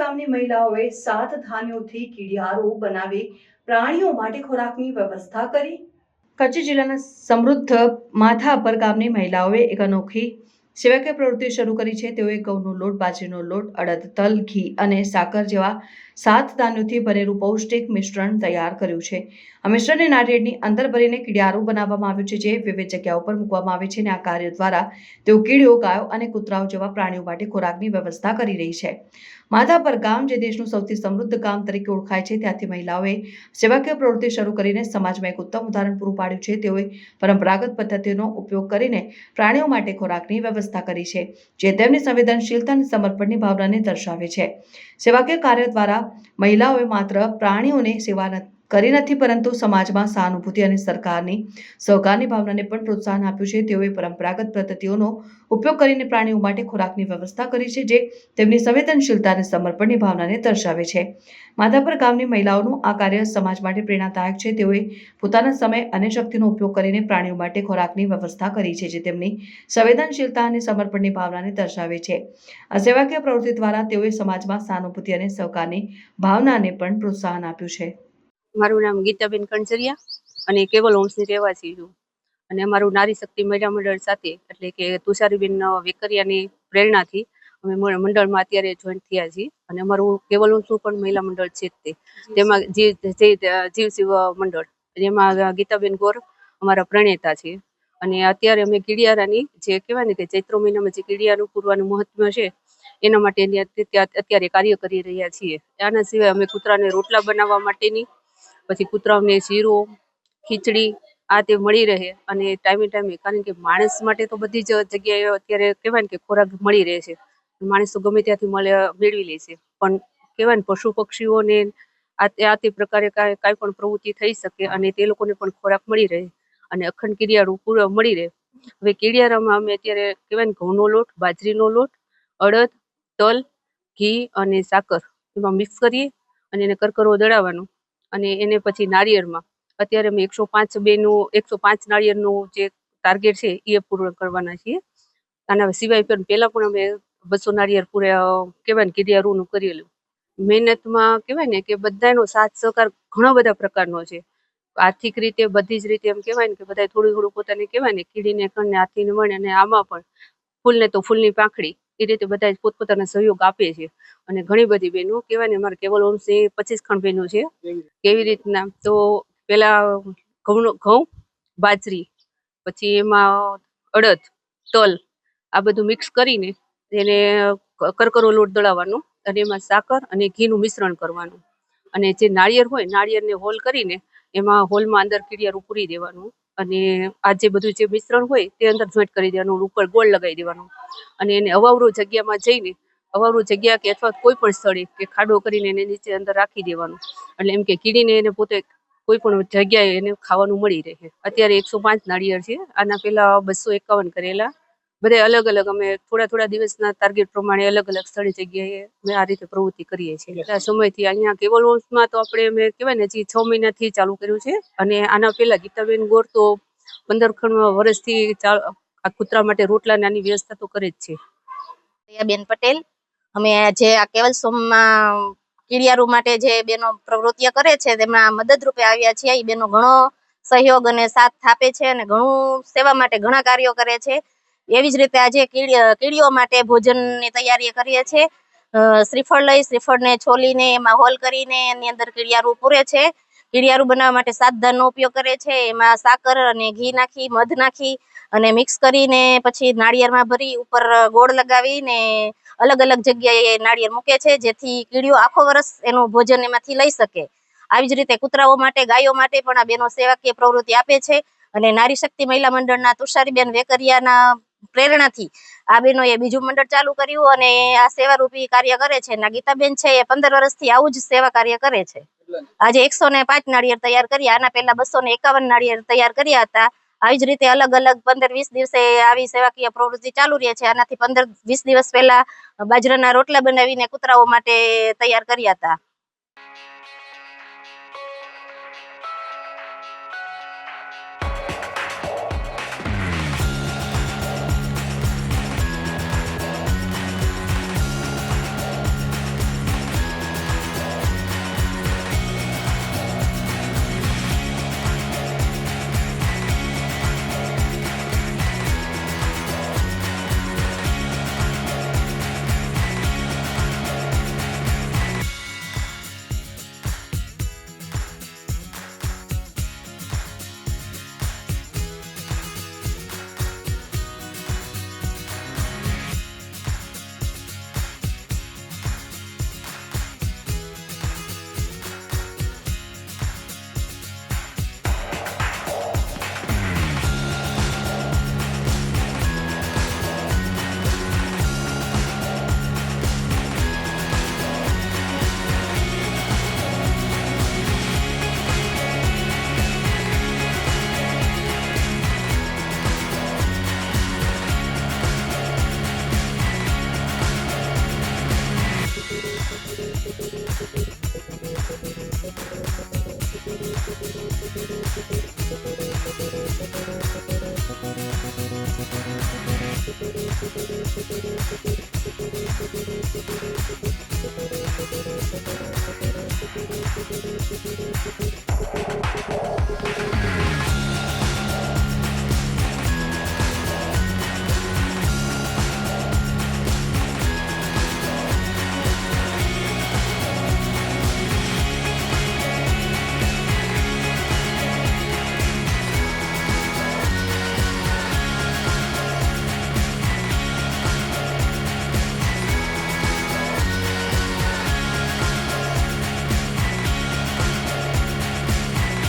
ગામની મહિલાઓએ 7 ધાન્યોથી કીડિયારો બનાવી પ્રાણીઓ માટે ખોરાકની વ્યવસ્થા કરી। કચ્છ જિલ્લાના સમૃદ્ધ માધાપર ગામની મહિલાઓએ એક અનોખી સેવાકીય પ્રવૃત્તિ શરૂ કરી છે। તેઓએ ઘઉંનો લોટ, બાજરીનો લોટ, અડદ, તલ, ઘી અને સાકર જેવા 7 ધાન્યોથી બનેલું પૌષ્ટિક મિશ્રણ તૈયાર કર્યું છે। આ મિશ્રણને નારિયેળની અંદર ભરીને કીડિયારું બનાવવામાં આવ્યું છે, જે વિવિધ જગ્યાઓ પર મૂકવામાં આવે છે અને આ કાર્ય દ્વારા તેઓ કીડીઓ, ગાયો અને કૂતરાઓ જેવા પ્રાણીઓ માટે ખોરાકની વ્યવસ્થા કરી રહી છે। માધાપર ગામ જે દેશનું સૌથી સમૃદ્ધ ગામ તરીકે ઓળખાય છે, ત્યાંથી મહિલાઓએ સેવાકીય પ્રવૃત્તિ શરૂ કરીને સમાજમાં એક ઉત્તમ ઉદાહરણ પૂરું પાડ્યું છે। તેઓએ પરંપરાગત પદ્ધતિનો ઉપયોગ કરીને પ્રાણીઓ માટે ખોરાકની વ્યવસ્થા કરી છે, જે તેમની સંવેદનશીલતા અને સમર્પણની ભાવનાને દર્શાવે છે। સેવાકીય કાર્ય દ્વારા મહિલાઓએ માત્ર પ્રાણીઓને સેવા કરી નથી, પરંતુ સમાજમાં સહાનુભૂતિ અને સહકારની ભાવનાને પણ પ્રોત્સાહન આપ્યું છે। તેઓએ પરંપરાગત પદ્ધતિઓનો ઉપયોગ કરીને પ્રાણીઓ માટે ખોરાકની વ્યવસ્થા કરી છે, જે તેમની સંવેદનશીલતા અને સમર્પણની ભાવનાને દર્શાવે છે। માધાપર ગામની મહિલાઓનું આ કાર્ય સમાજ માટે પ્રેરણાદાયક છે। તેઓએ પોતાના સમય અને શક્તિનો ઉપયોગ કરીને પ્રાણીઓ માટે ખોરાકની વ્યવસ્થા કરી છે, જે તેમની સંવેદનશીલતા અને સમર્પણની ભાવનાને દર્શાવે છે। આ સેવાકીય પ્રવૃત્તિ દ્વારા તેઓએ સમાજમાં સહાનુભૂતિ અને સહકારની ભાવનાને પણ પ્રોત્સાહન આપ્યું છે। મારું નામ ગીતાબેન કણજરિયા અને કેવલ હોમ્સની રહેવાસી છું અને અમારું નારી શક્તિ મહિલા મંડળ સાથે એટલે કે તુષારીબેન વેકરિયાની પ્રેરણાથી અમે મંડળમાં અત્યારે જોઈન્ટ થયા છીએ અને અમારું કેવલ હોમ્સનું પણ મહિલા મંડળ છે તેમાં જીવ શિવ મંડળ, જેમાં ગીતાબેન ગોર અમારા પ્રણેતા છે અને અત્યારે અમે કીડિયારાની જે કહેવાય ને કે ચૈત્ર મહિનામાં જે કીડિયારું પૂરવાનું મહત્વ છે એના માટે અત્યારે કાર્ય કરી રહ્યા છીએ। આના સિવાય અમે કૂતરાને રોટલા બનાવવા માટેની, પછી કૂતરાઓને શીરો, ખીચડી આ તે મળી રહે અને ટાઈમે, કારણ કે માણસ માટે તો બધી જ જગ્યાએ અત્યારે કહેવાય ને કે ખોરાક મળી રહે છે। માણસ તો ગમે ત્યાંથી મેળવી લે છે, પણ કહેવાય ને પશુ પક્ષીઓને આ તે પ્રકારે કાંઈ પણ પ્રવૃત્તિ થઈ શકે અને તે લોકોને પણ ખોરાક મળી રહે અને અખંડ કીડિયારું પૂરું મળી રહે। હવે કીડિયારામાં અમે અત્યારે કહેવાય ને ઘઉંનો લોટ, બાજરીનો લોટ, અડદ, તલ, ઘી અને સાકર એમાં મિક્સ કરીએ અને એને કરકરો દળાવવાનો અને એને પછી નારિયેળમાં અત્યારે અમે 105 નારિયેળનું જે ટાર્ગેટ છે એ પૂર્ણ કરવાના છીએ। આના સિવાય પણ પહેલાં પણ અમે 200 નારિયેળ કહેવાય ને કીડિયારુંનું કરેલું। મહેનતમાં કહેવાય ને કે બધાનો સાથ સહકાર ઘણા બધા પ્રકારનો છે, આર્થિક રીતે બધી જ રીતે એમ કહેવાય ને કે બધા થોડું પોતાને કહેવાય ને કીડીને કણને હાથીને મળે અને આમાં પણ ફૂલને તો ફૂલની પાંખડી એ રીતે બધા પોતપોતાના સહયોગ આપે છે અને ઘણી બધી બહેનો કહેવાય ને અમારે કેવલ હોમ્સે 25 ખણ બહેનો છે। કેવી રીતના તો પેલા ઘઉં, બાજરી, પછી એમાં અડદ, તલ આ બધું મિક્સ કરીને એને કરકરો લોટ દળાવવાનો અને એમાં સાકર અને ઘીનું મિશ્રણ કરવાનું અને જે નાળિયેર હોય નાળિયેરને હોલ કરીને એમાં હોલમાં અંદર કીડિયારું પૂરી દેવાનું અને આ જે બધું જે મિશ્રણ હોય તે અંદર જોઈન્ટ કરી દેવાનું, ઉપર ગોળ લગાવી દેવાનું અને એને અવાવરું જગ્યામાં જઈને અવાવરું જગ્યા કે અથવા કોઈ પણ સ્થળે કે ખાડો કરીને એને નીચે અંદર રાખી દેવાનું એટલે એમ કે કીડીને એને પોતે કોઈ પણ જગ્યાએ એને ખાવાનું મળી રહે। અત્યારે 105 નાળિયેર છે, આના પહેલા 251 કરેલા, બધા અલગ અલગ અમે થોડા દિવસના ટાર્ગેટ પ્રમાણે અલગ સ્થળે જગ્યાએ અમે આ રીતે પ્રવૃત્તિ કરીએ છીએ। આ સમયથી અહીંયા કેવલ હોમ્સમાં તો આપણે અમે કહેવાય ને હજી 6 મહિનાથી ચાલુ કર્યું છે અને આના પહેલા ગીતાબેન ગોર તો 15 વર્ષથી આ કૂતરા માટે રોટલા નાની વ્યવસ્થા તો કરે જ છે। બેન પટેલ, અમે જે આ કેવલ સોમમાં કીડિયારું માટે જે બેનો પ્રવૃત્તિઓ કરે છે તેમાં મદદરૂપે આવ્યા છીએ। એ બેનો ઘણો સહયોગ અને સાથ આપે છે અને ઘણું સેવા માટે ઘણા કાર્યો કરે છે। એવી જ રીતે આજે કીડીઓ માટે ભોજનની તૈયારી કરીએ છીએ। શ્રીફળને છોલીને એમાં હોલ કરીને એની અંદર કીડિયારું પૂરે છે। કીડિયારું બનાવવા માટે 7 ધાનનો ઉપયોગ કરે છે, એમાં સાકર અને ઘી નાખી, મધ નાખી અને મિક્સ કરીને પછી નાળિયેરમાં ભરી ઉપર ગોળ લગાવીને અલગ જગ્યાએ નાળિયેર મૂકે છે, જેથી કીડીઓ આખો વર્ષ એનું ભોજન એમાંથી લઈ શકે। આવી જ રીતે કૂતરાઓ માટે, ગાયો માટે પણ આ બેનો સેવાકીય પ્રવૃત્તિ આપે છે અને નારી શક્તિ મહિલા મંડળના તુષારીબેન વેકરિયાના પ્રેરણાથી આ બેનોએ બીજું મંડળ ચાલુ કર્યું અને આ સેવારૂપી કાર્ય કરે છે। અને ગીતાબેન છે એ 15 વર્ષથી આવું જ સેવા કાર્ય કરે છે। આજે 105 નાળિયેર તૈયાર કર્યા, આના પહેલા 251 નાળિયેર તૈયાર કર્યા હતા। આવી જ રીતે અલગ 15-20 દિવસે આવી સેવાકીય પ્રવૃત્તિ ચાલુ રહે છે। આનાથી 15-20 દિવસ પહેલા બાજરાના રોટલા બનાવીને કૂતરાઓ માટે તૈયાર કર્યા હતા।